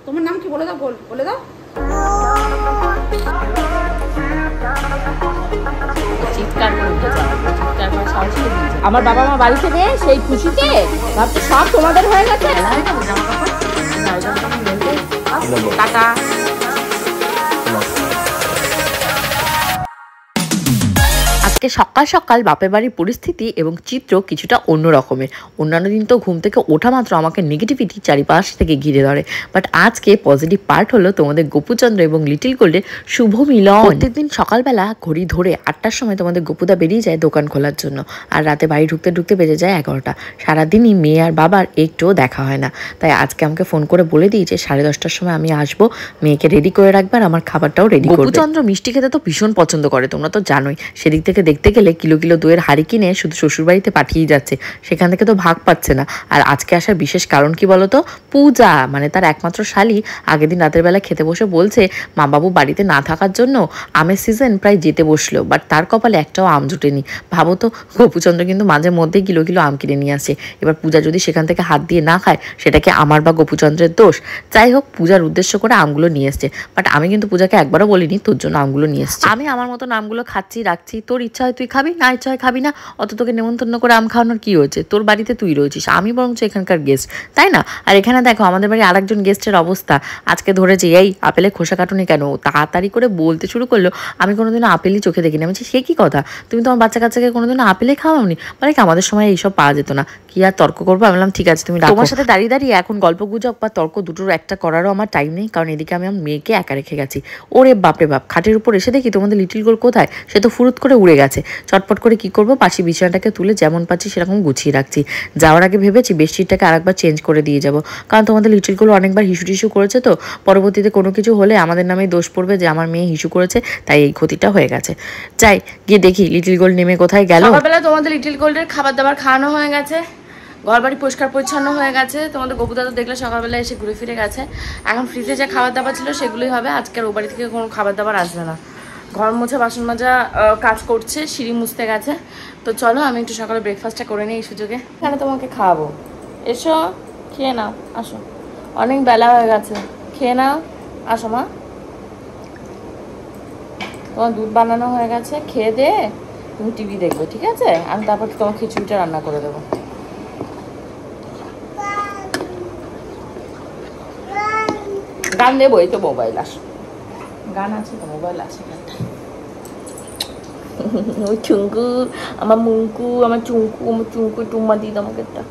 তোমার নাম কি বলে দাও, বলে দাও। চিৎকার করে উঠে যাবে, চিৎকার করে সাহস করে দিয়েছে। আমার বাবা মা বাড়িতে নেই, সেই খুশিতে ভাবছি সব তোমাদের হয়ে গেছে। টাটা। আজকে সকাল সকাল বাপের বাড়ির পরিস্থিতি এবং চিত্র কিছুটা অন্য রকমের। অন্যান্য দিন তো ঘুম থেকে ওঠা মাত্র আমাকে নেগেটিভিটি চারিপাশ থেকে ঘিরে ধরে, বাট আজকে পজিটিভ পার্ট হলো তোমাদের গোপুচন্দ্র এবং লিটিল গোল্ডের শুভ মিলন। প্রত্যেকদিন সকালবেলা ঘড়ি ধরে 8টার সময় তোমাদের গোপুদা বেরিয়ে যায় দোকান খোলার জন্য, আর রাতে বাড়ি ঢুকতে ঢুকতে বেজে যায় 11টা। সারাদিনই মেয়ে আর বাবার একটুও দেখা হয় না, তাই আজকে আমাকে ফোন করে বলে দিয়েছে 10:30টার সময় আমি আসবো, মেয়েকে রেডি করে রাখবে আর আমার খাবারটাও রেডি করবে। গোপুচন্দ্র মিষ্টি খেতে তো ভীষণ পছন্দ করে, তোমরা তো জানোই। সেদিক থেকে দেখতে গেলে কিলো কিলো দইয়ের হাড়ি কিনে শুধু শ্বশুরবাড়িতে পাঠিয়ে যাচ্ছে, সেখান থেকে তো ভাগ পাচ্ছে না। আর আজকে আসার বিশেষ কারণ কি বলতো? পূজা, মানে তার একমাত্র শালি আগের দিন রাতের বেলা খেতে বসে বলছে মা বাবু বাড়িতে না থাকার জন্য আমের সিজন প্রায় যেতে বসলো, বাট তার কপালে একটাও আম জুটেনি। ভাবো তো, গোপুচন্দ্র কিন্তু মাঝে মধ্যেই কিলো কিলো আম কিনে নিয়ে আসে। এবার পূজা যদি সেখান থেকে হাত দিয়ে না খায়, সেটা কি আমার বা গোপুচন্দ্রের দোষ? যাই হোক, পূজার উদ্দেশ্য করে আমগুলো নিয়ে এসছে, বাট আমি কিন্তু পূজাকে একবারও বলিনি তোর জন্য আমগুলো নিয়ে এসছি। আমি আমার মতো আমগুলো খাচ্ছি, রাখছি। তোর ইচ্ছা হয় তুই খাবি, না ইচ্ছা হয় খাবি না। অত তোকে নেমন্তন্ন করে আম খাওয়ানোর কি হয়েছে? তোর বাড়িতে তুই রয়েছিস, আমি বরঞ্চ এখানকার গেস্ট, তাই না? আর এখানে দেখো আমাদের বাড়ি আরেকজন গেস্টের অবস্থা। আজকে ধরেছে এই আপেলের খোসা কাটুনি কেন, তাড়াতাড়ি করে বলতে শুরু করলো আমি কোনোদিনও আপেলই চোখে দেখিনি। আমি বলছি সে কি কথা, তুমি তোমার বাচ্চা কাচ্চাকে কোনোদিনও আপেলে খাওয়াওনি? মানে কি আমাদের সময় এইসব পাওয়া যেত না? কি আর তর্ক করবো? আমি বললাম ঠিক আছে তুমি রাখো। তোমার সাথে দাঁড়িয়ে দাঁড়িয়ে এখন গল্প গুজব বা তর্ক দুটোর একটা করারও আমার টাইম নেই, কারণ এদিকে আমি আমার মেয়েকে একা রেখে গেছি। ওরে বাপরে বাপ, খাটের উপর এসে দেখি তোমাদের লিটিল গোল কোথায়, সে তো ফুরুত করে উড়ে গেছে। চটপট করে কি করবো, পাশে বিছানাটাকে তুলে যেমন পাচ্ছি সেরকম গুছিয়ে রাখছি। যাওয়ার আগে ভেবেছি বেডশিটটাকে আরেকবার চেঞ্জ করে দিয়ে যাবো, কারণ তোমাদের লিটিল গোল অনেকবার হিসু টিসু করেছে, তো পরবর্তীতে কোনো কিছু হলে আমাদের নামেই দোষ পড়বে যে আমার মেয়ে হিসু করেছে, তাই এই ক্ষতিটা হয়ে গেছে। যাই গিয়ে দেখি লিটিল গোল্ড নেমে কোথায় গেল। সকালবেলা তোমাদের লিটিল গোল্ডের খাবার দাবার খাওয়ানো হয়ে গেছে, ঘর বাড়ি পরিষ্কার পরিচ্ছন্ন হয়ে গেছে। তোমাদের গোপুদা তো দেখলে সকালবেলা এসে ঘুরে ফিরে গেছে। এখন ফ্রিজে যে খাবার দাবার ছিল সেগুলোই হবে, আজকে আর ও বাড়ি থেকে কোনো খাবার দাবার আসবে না। ঘর মোছা বাসন মাজা কাজ করছে, সিঁড়ি মুছতে গেছে। তো চলো আমি একটু সকালে ব্রেকফাস্টটা করে নিই এই সুযোগে। এখানে তোমাকে খাওয়াবো, এসো খেয়ে নাও, আসো। অনেক বেলা হয়ে গেছে, খেয়ে নাও, আসো মা। তোমার দুধ বানানো হয়ে গেছে, খেয়ে দে তুমি টিভি দেখবে, ঠিক আছে? আমি তারপর তোমার খিচুড়িটা রান্না করে দেবো। গান দেবো, এই তো মোবাইল আসো, গান আছে তো, মোবাইল আছে। ওই চুঙ্কু, আমার মুঙ্কু, আমার চুঙ্কু, আমার চুঙ্কু টুম্মা দিই তোমাকে একটা।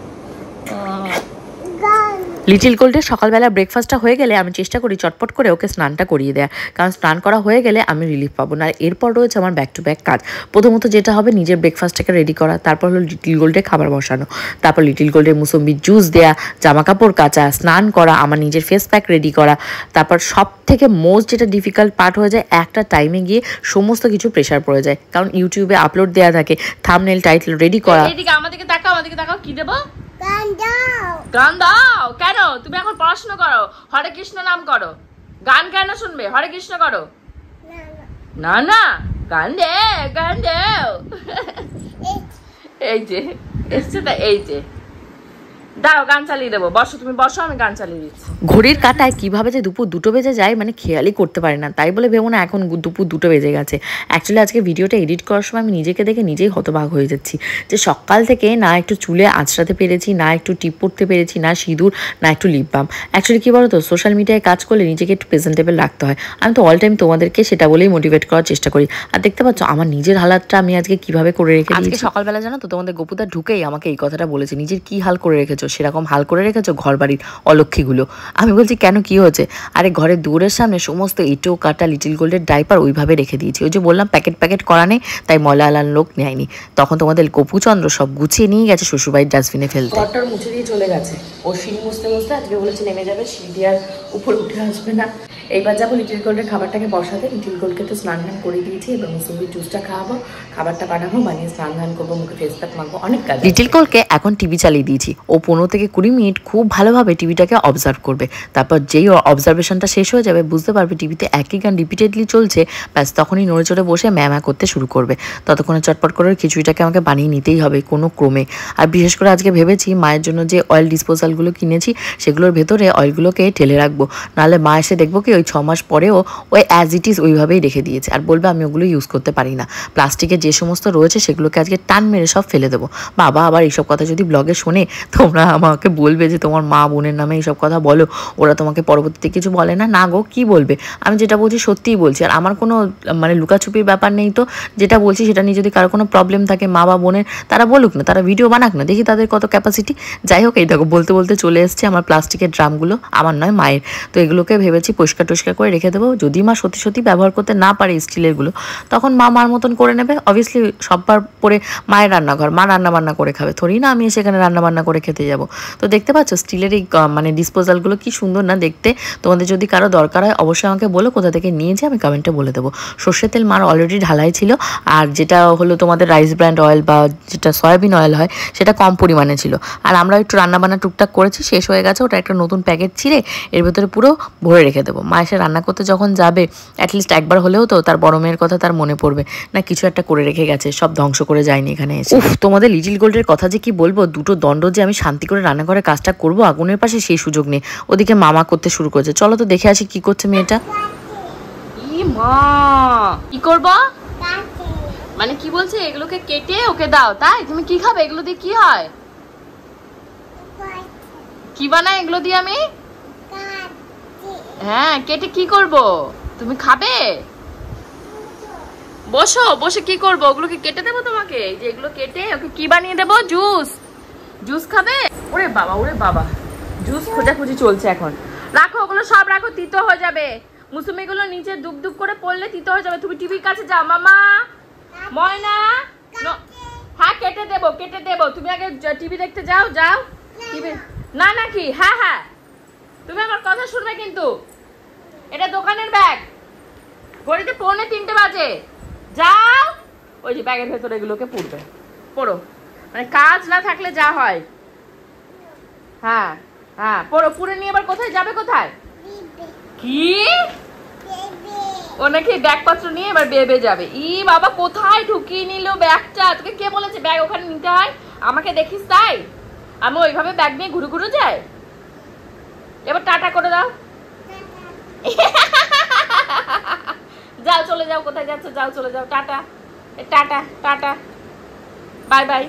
লিটিল গোল্ডের সকালবেলা ব্রেকফাস্টটা হয়ে গেলে আমি চেষ্টা করি চটপট করে ওকে স্নানটা করিয়ে দেওয়া, কারণ স্নান করা হয়ে গেলে আমি রিলিফ পাবো না। আর এরপর রয়েছে আমার ব্যাক টু ব্যাক কাজ। প্রথমত যেটা হবে নিজের ব্রেকফাস্টটাকে রেডি করা, তারপর হলো লিটিল গোল্ডে খাবার বসানো, তারপর লিটিল গোল্ডের মুসম্বির জুস দেয়া, জামা কাপড় কাচা, স্নান করা, আমার নিজের ফেস প্যাক রেডি করা, তারপর সব থেকে মোস্ট যেটা ডিফিকাল্ট পার্ট হয়ে যায় একটা টাইমে গিয়ে সমস্ত কিছু প্রেশার পড়ে যায়, কারণ ইউটিউবে আপলোড দেওয়া থাকে, থাম্বনেল টাইটেল রেডি করা। এদিকে আমাদেরকে তাকাও, আমাদেরকে তাকাও, কি দেবো? গান দাও। কেন? তুমি এখন পড়াশোনা করো, হরে কৃষ্ণ নাম করো, গান কেন শুনবে? হরে কৃষ্ণ করো না, না গান দে, গান দেও। এই যে এসছে, তা এই যে দাও, গান চালিয়ে দেবো। বসো, তুমি বসো, আমি গান চালিয়ে দিচ্ছি। ঘড়ির কাঁটায় কিভাবে যে দুপুর 2টো বেজে যায় মানে খেয়ালই করতে পারি না, তাই বলে ভেবো না এখন দুপুর 2টো বেজে গেছে। অ্যাকচুয়ালি আজকে ভিডিওটা এডিট করার সময় আমি নিজেকে দেখে নিজেই হতবাক হয়ে যাচ্ছি, যে সকাল থেকে না একটু চুলে আঁচড়াতে পেরেছি, না একটু টিপ পড়তে পেরেছি, না সিঁদুর, না একটু লিপ বাম। অ্যাকচুয়ালি কী বলো তো, সোশ্যাল মিডিয়ায় কাজ করলে নিজেকে একটু প্রেজেন্টেবল রাখতে হয়। আমি তো অল টাইম তোমাদেরকে সেটা বলেই মোটিভেট করার চেষ্টা করি। আর দেখতে পাচ্ছ আমার নিজের হালাতটা আমি আজকে কিভাবে করে রেখেছি। আজকে সকালবেলা জানো তো তোমাদের গোপুদা ঢুকেই আমাকে এই কথাটা বলেছে, নিজের কি হাল করে রেখেছো, সেরকম হাল করে রেখেছো ঘর বাড়ির অলক্ষীগুলো। আমি বলছি কেন, কি হয়েছে? আরে ঘরের দুয়ারের সামনে সমস্ত ইটো কাটা লিটিল গোল্ডের ডাইপার ওইভাবে রেখে দিয়েছি। ওই যে বললাম প্যাকেট প্যাকেট করা নেই, তাই ময়লা আলার লোক নেয়নি। তখন তোমাদের গোপুচন্দ্র সব গুছিয়ে নিয়ে গেছে শ্বশুরবাড়ির ডাস্টবিনে ফেলতে। ঘরটার মুছে দিয়ে চলে গেছে, ও সিঁড়ি মুছতে মুছতে আজকে বলেছে নেমে যাবে, সিঁড়ি দিয়ে আর উপরে উঠে আসবে না। এইবার যাবো লিটিল গোল্ডের খাবারটাকে বসাতে। লিটিল গোল্ডকে তো স্নান ধান করে দিয়েছি, এবার মুসম্বির জুসটা খাওয়াবো, খাবারটা বানাবো, বানিয়ে স্নান ধান করবো, মুখে ফেস প্যাক মাখবো, অনেক কাজ। লিটিল গোল্ডকে এখন টিভি চালিয়ে দিয়েছি, ও 15 থেকে 20 মিনিট খুব ভালোভাবে টিভিটাকে অবজার্ভ করবে। তারপর যেই অবজারভেশনটা শেষ হয়ে যাবে বুঝতে পারবে টিভিতে একই গান রিপিটেডলি চলছে, ব্যাস তখনই নড়ে চড়ে বসে ম্যামা করতে শুরু করবে। ততক্ষণে চটপট করে খিচুড়িটাকে আমাকে বানিয়ে নিতেই হবে কোনো ক্রমে। আর বিশেষ করে আজকে ভেবেছি মায়ের জন্য যে অয়েল ডিসপোজাল অয়েলগুলো কিনেছি সেগুলোর ভেতরে অয়েলগুলোকে ঢেলে রাখবো, নাহলে মা এসে দেখবো কি ওই 6 মাস পরেও ওই অ্যাজ ইট ইজ ওইভাবেই রেখে দিয়েছে, আর বলবে আমি ওগুলো ইউজ করতে পারি না। প্লাস্টিকের যে সমস্ত রয়েছে সেগুলোকে আজকে টান মেরে সব ফেলে দেবো। বাবা আবার এইসব কথা যদি ব্লগে শোনে তোমরা আমাকে বলবে যে তোমার মা বোনের নামে এইসব কথা বলো, ওরা তোমাকে পরবর্তীতে কিছু বলে না। না গো, কি বলবে, আমি যেটা বলছি সত্যিই বলছি, আর আমার কোনো মানে লুকাছুপির ব্যাপার নেই। তো যেটা বলছি সেটা নিয়ে যদি কারো কোনো প্রবলেম থাকে মা বা বোনের, তারা বলুক না, তারা ভিডিও বানাক না, দেখি তাদের কত ক্যাপাসিটি। যাই হোক, এই দেখো বলতে বলতে চলে এসছে আমার প্লাস্টিকের ড্রামগুলো, আমার নয় মায়ের। তো এগুলোকে ভেবেছি পরিষ্কার টরিষ্কার করে রেখে দেবো। যদি মা সত্যি সত্যি ব্যবহার করতে না পারে স্টিলেরগুলো, তখন মা মার মতন করে নেবে। অবভিয়াসলি সববার পরে মায়ের রান্নাঘর, মা রান্না বান্না করে খাবে, থোড়ি না আমি সেখানে রান্না বান্না করে খেতে যাব। তো দেখতে পাচ্ছ স্টিলের এই মানে ডিসপোজালগুলো কি সুন্দর না দেখতে। তোমাদের যদি কারো দরকার হয় অবশ্যই আমাকে বলো, কোথা থেকে নিয়েছি আমি কমেন্টে বলে দেবো। সর্ষের তেল মার অলরেডি ঢালাই ছিল, আর যেটা হলো তোমাদের রাইস ব্র্যান্ড অয়েল বা যেটা সয়াবিন অয়েল হয় সেটা কম পরিমাণে ছিল। আর আমরা একটু রান্নাবান্না টুকটাক করেছি, শেষ হয়ে গেছে, ওটা একটা নতুন প্যাকেট ছিঁড়ে এর ভেতরে পুরো ভরে রেখে দেবো। মা এসে রান্না করতে যখন যাবে অ্যাটলিস্ট একবার হলেও তো তার বড় মেয়ের কথা তার মনে পড়বে না, কিছু একটা করে রেখে গেছে, সব ধ্বংস করে যায়নি এখানে এসে। উফ, তোমাদের লিটিল গোল্ডের কথা যে কি বলবো, দুটো দণ্ড যে আমি শান্তি করে রান্নাঘরে কাজটা করবো আগুনের পাশে সেই সুযোগ নেই। ওদিকে মামা করতে শুরু করেছে, চলো তো দেখে আসি কি করছে মেয়েটা। মা কি করবো মানে কি বলছে, এগুলোকে কেটে ওকে দাও, তাই তুমি কি খাবে এগুলো দিয়ে? কি হয়, কি বানায় এগুলো দিয়ে? আমি হ্যাঁ কেটে কি করব, তুমি খাবে? বসো, বসে কি করব, ওগুলোকে কেটে দেবো তোমাকে। এই যে এগুলো কেটে ওকে কি বানিয়ে দেবো, জুস। জুস খাবে? ওরে বাবা, ওরে বাবা, জুস খোঁজাখুঁজি চলছে এখন। রাখো ওগুলো সব রাখো, তিতো হয়ে যাবে। মুসুমিগুলো নিচে ডুব ডুব করে পড়লে তিতো হয়ে যাবে। তুমি টিভির কাছে যাও মামা। ময়না, হ্যাঁ কেটে দেবো, কেটে দেবো। তুমি আগে টিভি দেখতে যাও, যাও টিভি। না নাকি? হ্যাঁ হ্যাঁ, তুমি আমার কথা শুনবে কিন্তু। এটা দোকানের ব্যাগ, ঘড়িতে 2:45 বাজে। যাও, ওই যে ব্যাগের ভেতরে এগুলোকে পুরবে, পড়ো। মানে কাজ না থাকলে যা হয়। হ্যাঁ হ্যাঁ, পড়ো। পুরে নিয়ে এবার কোথায় যাবে? কোথায়? কি ও নাকি ব্যাগপত্র নিয়ে এবার বেবে যাবে? ই বাবা, কোথায় ঢুকিয়ে নিল ব্যাগটা? তোকে কে বলেছে ব্যাগ ওখানে নিতে হয়? আমাকে দেখিস তাই আমি ওইভাবে ব্যাগ নিয়ে ঘুরে ঘুরে যাই? এবার টাটা করে দাও। যাও, চলে যাও। কোথায় যাচ্ছ? যাও, চলে যাও। Tata, tata, tata, bye bye.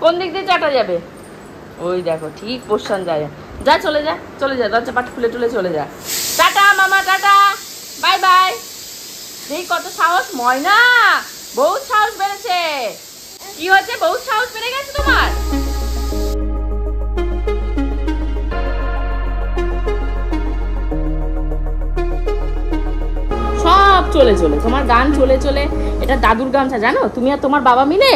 কোন দিক দিয়ে টাটা যাবে? ওই দেখো ঠিক পোষণ যায়। যা, চলে যা, চলে যা, দরজা পাট খুলে টুলে চলে যা। টাটা মামা, টাটা, বাই বাই। দেখি কত সাহস। ময়না, বহুত সাহস বেড়েছে। কি হচ্ছে? বহুত সাহস বেড়ে গেছে তোমার? সব চলে চলে তোমার গান চলে চলে। এটা দাদুর গানটা জানো তুমি আর তোমার বাবা মিলে।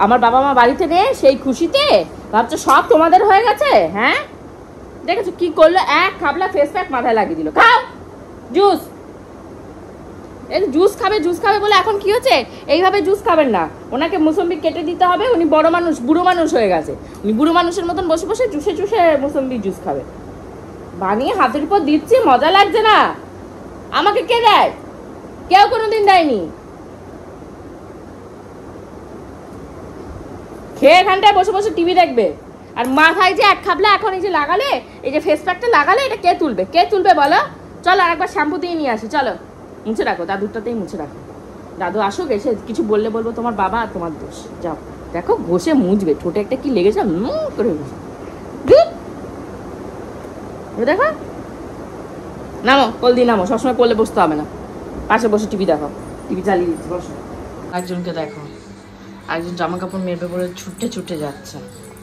আমার বাবা মা বাড়িতে নেই, সেই খুশিতে ভাবছো সব তোমাদের হয়ে গেছে। হ্যাঁ, দেখেছো কি করলো? এক খাবলা ফেস প্যাক মাথায় লাগিয়ে দিল। খাও জুস। এই জুস খাবে, জুস খাবে বলে এখন কি হচ্ছে? এইভাবে জুস খাবেন না, ওনাকে মুসম্বি কেটে দিতে হবে। উনি বড় মানুষ, বুড়ো মানুষ হয়ে গেছে। উনি বুড়ো মানুষের মতন বসে বসে চুষে চুষে মুসম্বি জুস খাবে। বানিয়ে হাতের উপর দিচ্ছি, মজা লাগছে না? আমাকে কে দেয়? কেউ কোনোদিন দেয়নি। খেয়ে এখানটায় বসে বসে টিভি দেখবে। আর মাথায় যে এক খাবলা এখন এই যে লাগালে, এই যে ফেস প্যাকটা লাগালে, এটা কে তুলবে? কে তুলবে বলো? চলো আর একবার শ্যাম্পু দিয়ে নিয়ে আসি। চলো, মুছে রাখো, দাদুরটাতেই মুছে রাখো। দাদু আসুক, এসে কিছু বললে বলবো তোমার বাবা আর তোমার দোষ। যাও, দেখো ঘষে মুছবে, ঠোঁটে একটা কি লেগেছে করে ঘষে। দেখো, নামো, কোল দিয়ে নামো। সবসময় কোলে বসতে হবে না, পাশে বসে টিভি দেখো। টিভি চালিয়ে দিচ্ছি, বসো। একজনকে দেখো, একজন জামা কাপড় মেলবে বলে ছুটে ছুটে যাচ্ছে।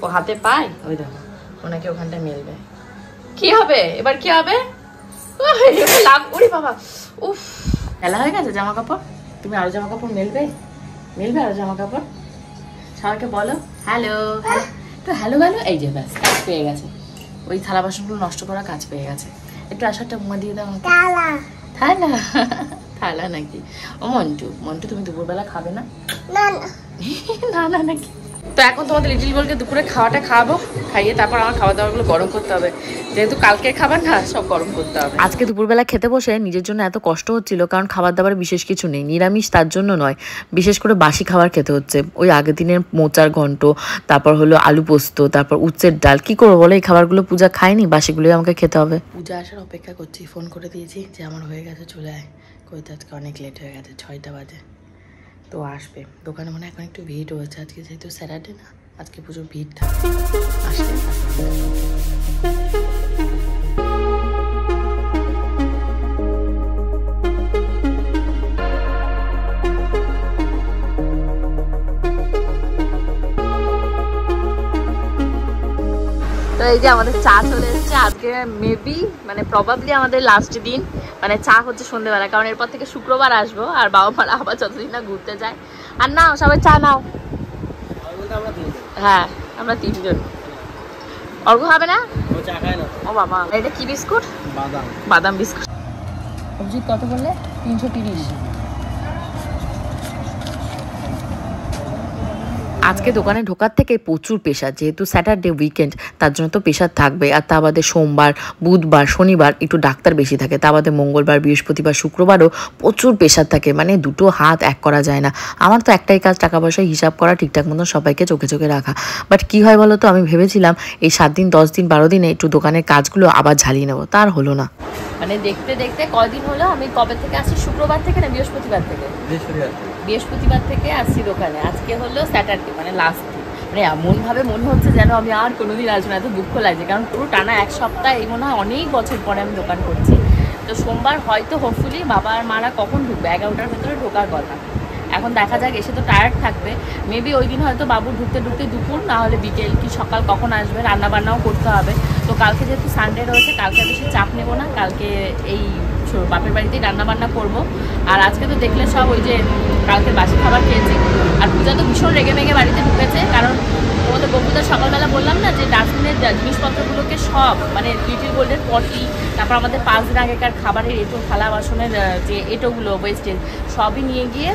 ও হাতে পায়, ওই দেখো ওনাকে ওখানটায় মেলবে। কি হবে এবার? কি হবে? ওরে বাবা, উফ, খেলা হয়ে গেছে জামা কাপড়। তুমি আরো জামা কাপড় মেলবে? মেলবে আরো জামা কাপড়? সবাইকে বলো হ্যালো, একটু হ্যালো হ্যালো। এই যে ব্যাস, কাজ পেয়ে গেছে। ওই থালা বাসনগুলো নষ্ট করা কাজ পেয়ে গেছে। একটু আসারটা মুমা দিয়ে দাও। থালা, থালা নাকি? ও মন্টু, মন্টু তুমি দুপুরবেলা খাবে না? না না নাকি? তো এখন তোমাদের লিটিল গোলকে দুপুরে খাওয়াটা খাওয়াবো, খাইয়ে তারপর আমার খাওয়া দাওয়াগুলো গরম করতে হবে, যেহেতু কালকের খাবার না সব গরম করতে হবে। আজকে দুপুরবেলা খেতে বসে নিজের জন্য এত কষ্ট হচ্ছিল, কারণ খাবার দাবার বিশেষ কিছু নেই, নিরামিষ তার জন্য নয়, বিশেষ করে বাসি খাবার খেতে হচ্ছে। ওই আগের দিনের মোচার ঘন্ট, তারপর হলো আলু পোস্ত, তারপর উচ্ছের ডাল। কি করবো বলো, এই খাবারগুলো পূজা খায়নি, বাসিগুলোই আমাকে খেতে হবে। পূজা আসার অপেক্ষা করছি, ফোন করে দিয়েছি যে আমার হয়ে গেছে চলে আয়, কইতে আজকে অনেক লেট হয়ে গেছে, 6টা বাজে। তো আসবে, দোকানে মনে এখন একটু ভিড় হয়েছে, আজকে যেহেতু স্যাটারডে না, আজকে প্রচুর ভিড় থাকে, আসলে তো এই যে আমাদের চা চলে এসেছে আজকে, মেবি মানে প্রবাবলি আমাদের লাস্ট দিন মানে চা হচ্ছে সন্ধ্যেবেলা, কারণ এরপর থেকে শুক্রবার আসবো আর বাবা মারা আবার যতদিন না ঘুরতে যায়। আর নাও সবাই চা নাও। হ্যাঁ আমরা 3 জন। অর্ঘ হবে না? ও বাবা, এটা কি বিস্কুট? বাদাম বিস্কুট। অভিজিৎ কত বললে? 330। আজকে দোকানে ঢোকার থেকে প্রচুর প্রেশার, যেহেতু স্যাটারডে উইকেন্ড, তার জন্য তো প্রেশার থাকবে। আর তা বাদে সোমবার, বুধবার, শনিবার একটু ডাক্তার বেশি থাকে, তা বাদে মঙ্গলবার, বৃহস্পতিবার, শুক্রবারও প্রচুর প্রেশার থাকে, মানে দুটো হাত এক করা যায় না। আমার তো একটাই কাজ, টাকা পয়সা হিসাব করা, ঠিকঠাক মতন সবাইকে চোখে চোখে রাখা। বাট কি হয় বলো তো, আমি ভেবেছিলাম এই 7 দিন 10 দিন 12 দিনে একটু দোকানের কাজগুলো আবার ঝালিয়ে নেবো, তার হলো না। মানে দেখতে দেখতে কদিন হলো, আমি কবে থেকে আসছি? শুক্রবার থেকে না বৃহস্পতিবার থেকে? বৃহস্পতিবার থেকে আসছি দোকানে। আজকে হলো স্যাটারডে, মানে লাস্ট দিন। মানে এমন ভাবে মনে হচ্ছে যেন আমি আর কোনোদিন আসবো না, এত দুঃখ লাগছে, কারণ পুরো টানা 1 সপ্তাহ, এই মনে হয় অনেক বছর পরে আমি দোকান করছি। তো সোমবার হয়তো হোপফুলি বাবা আর মারা কখন ঢুকবে, 11টার ভেতরে ঢোকার কথা। এখন দেখা যাক, এসে তো টায়ার্ড থাকবে, মেবি ওই দিন হয়তো বাবু ঢুকতে ঢুকতে দুপুর, না হলে বিকেল কি সকাল কখন আসবে, রান্না বান্নাও করতে হবে। তো কালকে যেহেতু সানডে রয়েছে, কালকে বেশি চাপ নেবো না, কালকে এই বাপের বাড়িতেই রান্না বান্না করবো। আর আজকে তো দেখলে সব ওই যে কালকে বাসি খাবার খেয়েছি। আর পূজা তো ভীষণ রেগে মেগে বাড়িতে ঢুকেছে, কারণ তোমাদের বন্ধুদা সকালবেলা বললাম না যে ডাস্টবিনের জিনিসপত্রগুলোকে সব, মানে লিটিল গোল্ডের পটি, তারপর আমাদের 5 দিন আগেকার খাবারের এঁটো, থালা বাসনের যে এঁটোগুলো ওয়েস্টেজ, সবই নিয়ে গিয়ে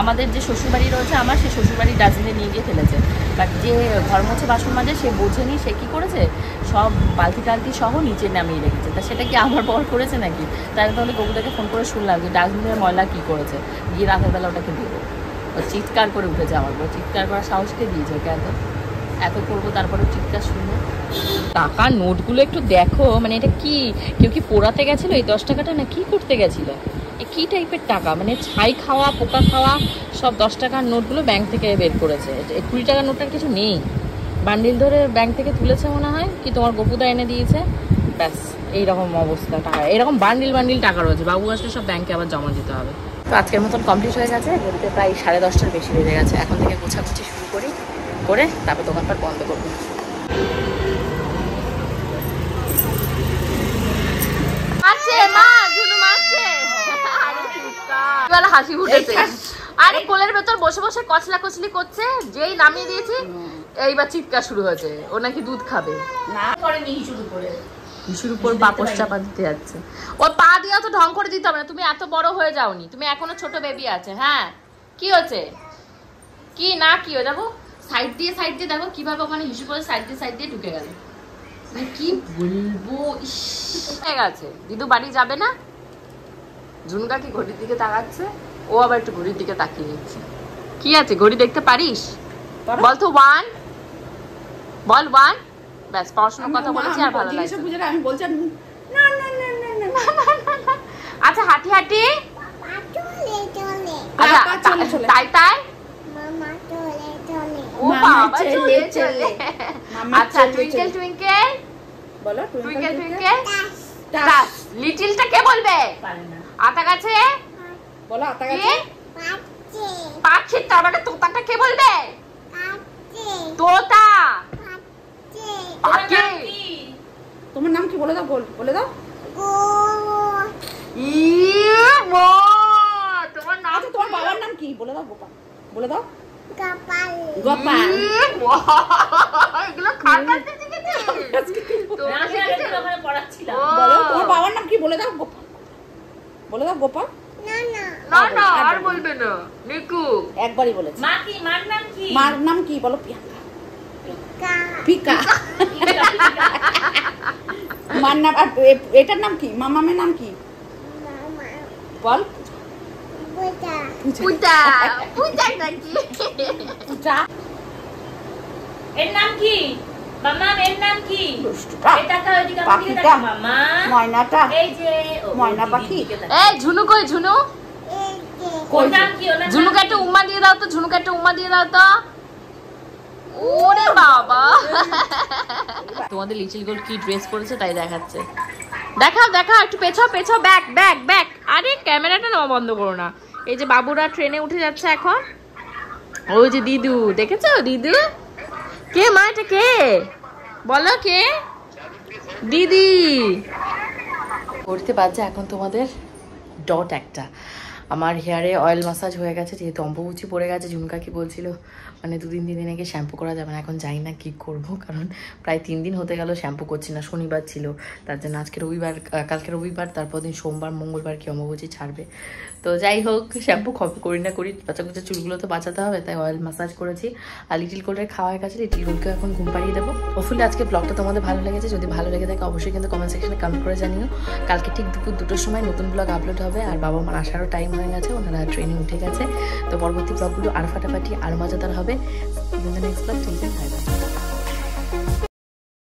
আমাদের যে শ্বশুরবাড়ি রয়েছে, আমার সেই শ্বশুরবাড়ির ডাস্টবিনে নিয়ে গিয়ে ফেলেছে। বাট যে ঘর মোছে বাসন মাজে সে বোঝেনি, সে কী করেছে, সব বালতি টালতি সহ নিচে নামিয়ে রেখেছে। তা সেটা কি আমার বর করেছে নাকি? তাহলে গবুদাকে ফোন করে শুনলাম যে ডাস্টবিনের ময়লা কী করেছে, গিয়ে রাতের বেলা ওটাকে দেবো। ও চিৎকার করে উঠেছে আমার বর, চিৎকার করার সাহসকে দিয়েছে ওকে, এত করবো, তারপরে চিৎকার শুনবো। টাকা নোটগুলো একটু দেখো, মানে এটা কি, কেউ কি পোড়াতে গেছিলো এই 10 টাকাটা, না কি করতে গেছিলো? এ কী টাইপের টাকা, মানে ছাই খাওয়া, পোকা খাওয়া সব 10 টাকার নোটগুলো ব্যাংক থেকে বের করেছে। 20 টাকার নোটটার কিছু নেই, বান্ডিল ধরে ব্যাংক থেকে তুলেছে মনে হয়, কি তোমার গপুদা এনে দিয়েছে, ব্যাস এইরকম অবস্থা। টাকা এরকম বান্ডিল বান্ডিল টাকা রয়েছে, বাবু আসলে সব ব্যাংকে আবার জমা দিতে হবে। তো আজকের মতন কমপ্লিট হয়ে গেছে, বলতে প্রায় 10:30টার বেশি বেজে গেছে। এখন থেকে গোছাগুছি শুরু করি, করে তারপর দোকানপাট বন্ধ করবো। হাসি ফুটেছে, আরে কোলের ভেতর বসে বসে কচলা কচলি করছে, যেই নামিয়ে দিয়েছি এইবার চিৎকার শুরু হয়েছে, ও নাকি দুধ খাবে না, হিসুর উপর বাপস চাপা দিতে যাচ্ছে। ও পা দিয়া তো ঢং করে দিতে হবে না, তুমি এত বড় হয়ে যাওনি, তুমি এখনো ছোট বেবি আছে। হ্যাঁ কি হচ্ছে, কি না কি হয়ে দেখো, সাইড দিয়ে দেখো কিভাবে ওখানে হিসু করে সাইড দিয়ে ঢুকে গেল, মানে কি বলবো। হয়ে গেছে, দিদু বাড়ি যাবে না, ঝুনকা কি ঘড়ির দিকে তাকাচ্ছে, ও আবার একটু ঘড়ির দিকে তাকিয়ে নিচ্ছে। কি আছে, ঘড়ি দেখতে পারিস? বল তো 1, বল 1। ব্যাস, পড়াশোনার কথা বলেছি আর ভালো লাগছে। আমি বলছি না না না না না। আচ্ছা হাঁটি হাঁটি, তাই তাই, ও বাবা চলে চলে। আচ্ছা টুইঙ্কেল টুইঙ্কেল বলো, টুইঙ্কেল টুইঙ্কেল টাচ। লিটলটা কে বলবে? আতা গাছে বলো, আতা গাছে পাখি, তার মানে তোতাটা কে বলবে? তোতা। পাখি, তোমার নাম কি বলে দাও, বলে দাও। তোমার নাম, তোমার বাবার নাম কি বলে দাও? গোপাল বলে দাও। গোপাল। এগুলো কার কাছে শিখেছিস? তোমার শিখেছিস? ওখানে পড়াচ্ছিলাম। বলো তোমার বাবার নাম কি বলে দাও। গোপাল বলে দাও। গোপাল। না না না না, আর বলবে না। নিকু একবারই বলেছে। মা কি, মার নাম কি? মার নাম কি বলো? প্রিয়াঙ্কা। পিকা মার নাম। আর এটার নাম কি? মামামের নাম কি বল? পূজা। পূজা নাকি? পূজা। এর নাম কি মামাম? এর নাম কি? এটাটা ওইদিকে দিকে দেখ মামা। ময়নাটা। এই যে ময়না পাখি। এই ঝুনু কই? ঝুনু ওর নাম কি? ওর নাম ঝুনুকে একটা উম্মা দিয়ে দাও তো। ঝুনুকে একটা উম্মা দিয়ে দাও তো। ওরে বাবা, তোমাদের লিটল গোল্ড কি ড্রেস পরেছে তাই দেখাচ্ছে। দেখাও দেখাও, একটু পেছাও পেছাও, ব্যাক ব্যাক ব্যাক। আরে ক্যামেরাটা না বন্ধ করো না। এই যে বাবুরা ট্রেনে উঠে যাচ্ছে এখন। ওই যে দিদু, দেখেছো দিদু? কে মা? এটা কে বলো? কে? দিদি। করতে বাজছে এখন তোমাদের ডট একটা। আমার হেয়ারে অয়েল ম্যাসাজ হয়ে গেছে, যেহেতু অম্বুচি পড়ে গেছে। ঝুমকা কি বলছিল মানে 2-3 দিন আগে শ্যাম্পু করা যাবে না। এখন জানি না কী করবো, কারণ প্রায় 3 দিন হতে গেল শ্যাম্পু করছি না। শনিবার ছিল, তার জন্য আজকে রবিবার, কালকে রবিবার, তারপর দিন সোমবার মঙ্গলবার কি অম্বুচি ছাড়বে। তো যাই হোক, শ্যাম্পু করি না করি বাচ্চা কুচা চুলগুলো তো বাঁচাতে হবে, তাই অয়েল ম্যাসাজ করেছি। আর লিটিল গোল্ডের খাওয়া হয়ে গেছে, লিটিল গোল্ডকে এখন ঘুম পাড়িয়ে দেবো। হোপফুলি আজকে ব্লগটা তোমাদের ভালো লেগেছে। যদি ভালো লেগে থাকে অবশ্যই কিন্তু কমেন্ট সেকশনে কমেন্ট করে জানিও। কালকে ঠিক দুপুর 2টোর সময় নতুন ব্লগ আপলোড হবে। আর বাবা মার আসারও টাইম হয়ে গেছে, ওনারা ট্রেনে উঠে গেছে। তো পরবর্তী ব্লগগুলো আর ফাটাফাটি আর মজাদার হবে। Next blog, bye bye.